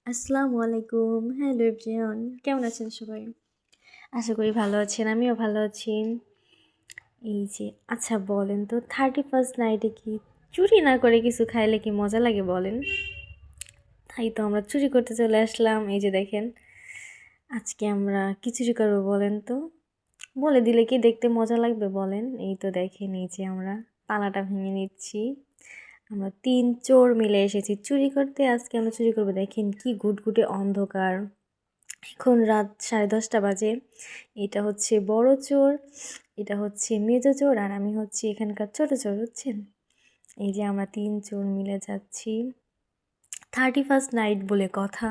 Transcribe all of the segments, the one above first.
আসসালামু আলাইকুম। Hello everyone. কেমন আছেন সবাই? আশা করি ভালো আছেন। আমিও ভালো আছি। এই যে আচ্ছা বলেন তো 31st নাইটে কি চুরি না করে কিছু খাইলে কি মজা লাগে বলেন? তাই তো আমরা চুরি করতে চলে আসলাম। এই যে দেখেন আজকে আমরা কি চুরি করবো বলেন তো? বলে দিলে কি দেখতে মজা লাগবে বলেন? এই তো দেখেন এই যে আমরা তালাটা ভেঙে নিচ্ছি। আমরা ৩ চোর মিলে এসেছি চুরি করতে। আজকে আমরা চুরি করবো। দেখেন কি ঘুটঘুটে অন্ধকার। এখন রাত 10:30 বাজে। এটা হচ্ছে বড় চোর, এটা হচ্ছে মেজো চোর, আর আমি হচ্ছি এখানকার ছোট চোর, বুঝছেন? এই যে আমরা ৩ চোর মিলে যাচ্ছি। 31st নাইট বলে কথা।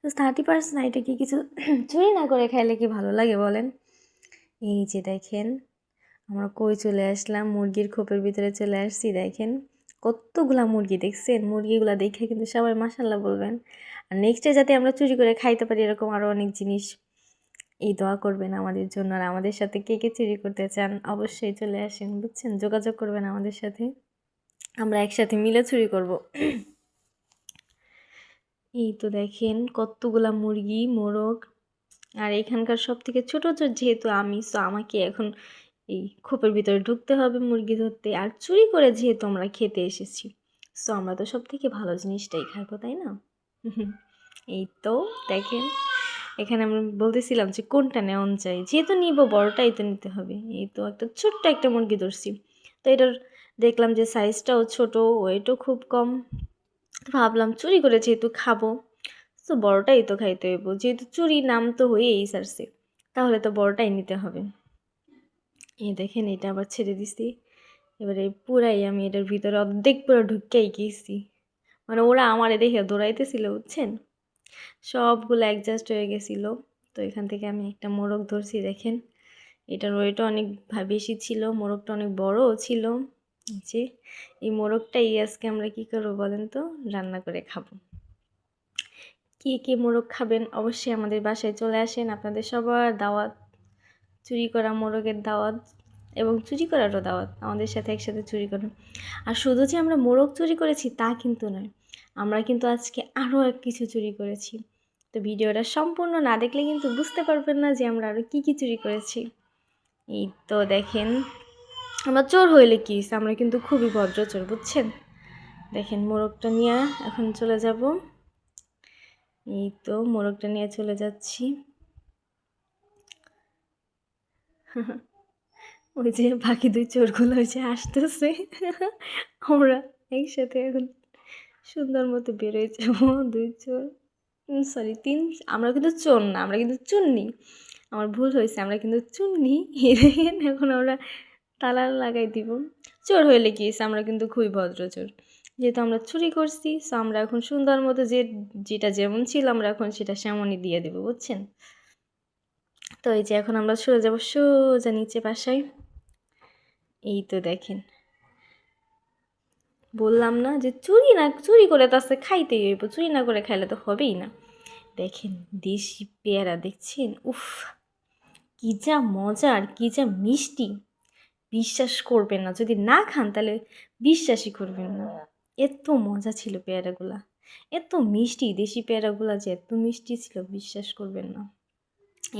তো 31st নাইটে কি কিছু চুরি না করে খাইলে কি ভালো লাগে বলেন? এই যে দেখেন আমরা কই চলে আসলাম, মুরগির খোপের ভিতরে চলে আসছি। দেখেন কতগুলা মুরগি, দেখছেন? মুরগিগুলা দেখে কিন্তু সবাই মাশাআল্লাহ বলবেন। আর নেক্সটে যাতে আমরা চুরি করে খাইতে পারি এরকম আরও অনেক জিনিস, এই দোয়া করবেন আমাদের জন্য। আর আমাদের সাথে কে কে চুরি করতে চান অবশ্যই চলে আসেন, বুঝছেন? যোগাযোগ করবেন আমাদের সাথে, আমরা একসাথে মিলে চুরি করব। এই তো দেখেন কতগুলা মুরগি, মোরগ। আর এখানকার সব থেকে ছোট চোর যেহেতু আমি, সো আমাকে এখন এই খোপের ভিতরে ঢুকতে হবে মুরগি ধরতে। আর চুরি করে যেহেতু আমরা খেতে এসেছি, সো আমরা তো সব থেকে ভালো জিনিসটাই খাবো, তাই না? এই তো দেখেন এখানে আমরা বলতেছিলাম যে কোনটা নেওয়া চাই, যেহেতু নিব বড়টাই তো নিতে হবে। এই তো একটা ছোট্ট একটা মুরগি ধরছি। তো এটার দেখলাম যে সাইজটাও ছোট, ওয়েটও খুব কম। ভাবলাম চুরি করে যেহেতু খাবো, তো বড়টাই তো খাইতে হইব, যেহেতু চুরি নাম তো হয়েই সারছে, তাহলে তো বড়টাই নিতে হবে। এই দেখেন এটা আবার ছেড়ে দিছি। এবারে পুরাই আমি এটার ভিতরে অর্ধেক পুরো ঢুকেই গেছি। মানে ওরা আমারে দেখে দৌড়াইতেছিল, বুঝছেন? সবগুলো অ্যাডজাস্ট হয়ে গেছিলো। তো এখান থেকে আমি একটা মোরগ ধরছি। দেখেন এটার ওয়েটও অনেক বেশি ছিল, মোরগটা অনেক বড়ও ছিল। যে এই মোরগটাই আজকে আমরা কী করবো বলেন তো? রান্না করে খাবো। কে কে মোরগ খাবেন অবশ্যই আমাদের বাসায় চলে আসেন, আপনাদের সবার দাওয়াত। চুরি করা মোরগের দাওয়াত এবং চুরি করারও দাওয়াত, আমাদের সাথে একসাথে চুরি করুন। আর শুধু যে আমরা মোরগ চুরি করেছি তা কিন্তু নয়, আমরা কিন্তু আজকে আরও এক কিছু চুরি করেছি। তো ভিডিওটা সম্পূর্ণ না দেখলে কিন্তু বুঝতে পারবেন না যে আমরা আরও কী কী চুরি করেছি। এই তো দেখেন আমরা চোর হইলে কী, আমরা কিন্তু খুবই ভদ্র চোর, বুঝছেন? দেখেন মোরগটা নিয়ে এখন চলে যাব। এই তো মোরগটা নিয়ে চলে যাচ্ছি। ওই যে বাকি দুই চোরগুলো ওই যে আসতেছে। আমরা একসাথে এখন সুন্দর মতো বেরোয় যাবো। দুই চোর, সরি ৩, আমরা কিন্তু চোর না, আমরা কিন্তু চুন্নি। আমার ভুল হয়েছে, আমরা কিন্তু চুন্নি। দেখেন এখন আমরা তালা লাগাই দিব। চোর হইলে কি হয়েছে, আমরা কিন্তু খুবই ভদ্র চোর। যেহেতু আমরা চুরি করছি, সো আমরা এখন সুন্দর মতো যেটা যেমন ছিল আমরা এখন সেটা সেমনই দিয়ে দেবো, বুঝছেন? তো এই যে এখন আমরা সরে যাবো সোজা নিচে বাসায়। এই তো দেখেন বললাম না যে চুরি করে তো আজকে খাইতেই হইব, চুরি না করে খাইলে তো হবেই না। দেখেন দেশি পেয়ারা, দেখছেন? উফ কী যা মজা আর কী যা মিষ্টি, বিশ্বাস করবেন না, যদি না খান তাহলে বিশ্বাসই করবেন না। এত মজা ছিল পেয়ারাগুলা, এত মিষ্টি, দেশি পেয়ারাগুলা যে এত মিষ্টি ছিল বিশ্বাস করবেন না।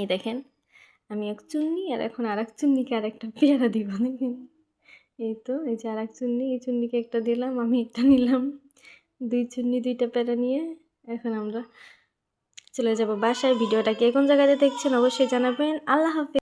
এই দেখেন আমি এক চুন্নি আর এখন আর এক চুন্নিকে আর একটা পেয়ারা দিব। দেখেন এই তো এই যে আর এক চুন্নি, এই চুন্নিকে একটা দিলাম, আমি একটা নিলাম। দুই চুন্নি দুইটা পেয়ারা নিয়ে এখন আমরা চলে যাব বাসায়। ভিডিওটা কে কোন জায়গাতে দেখছেন অবশ্যই জানাবেন। আল্লাহ হাফেজ।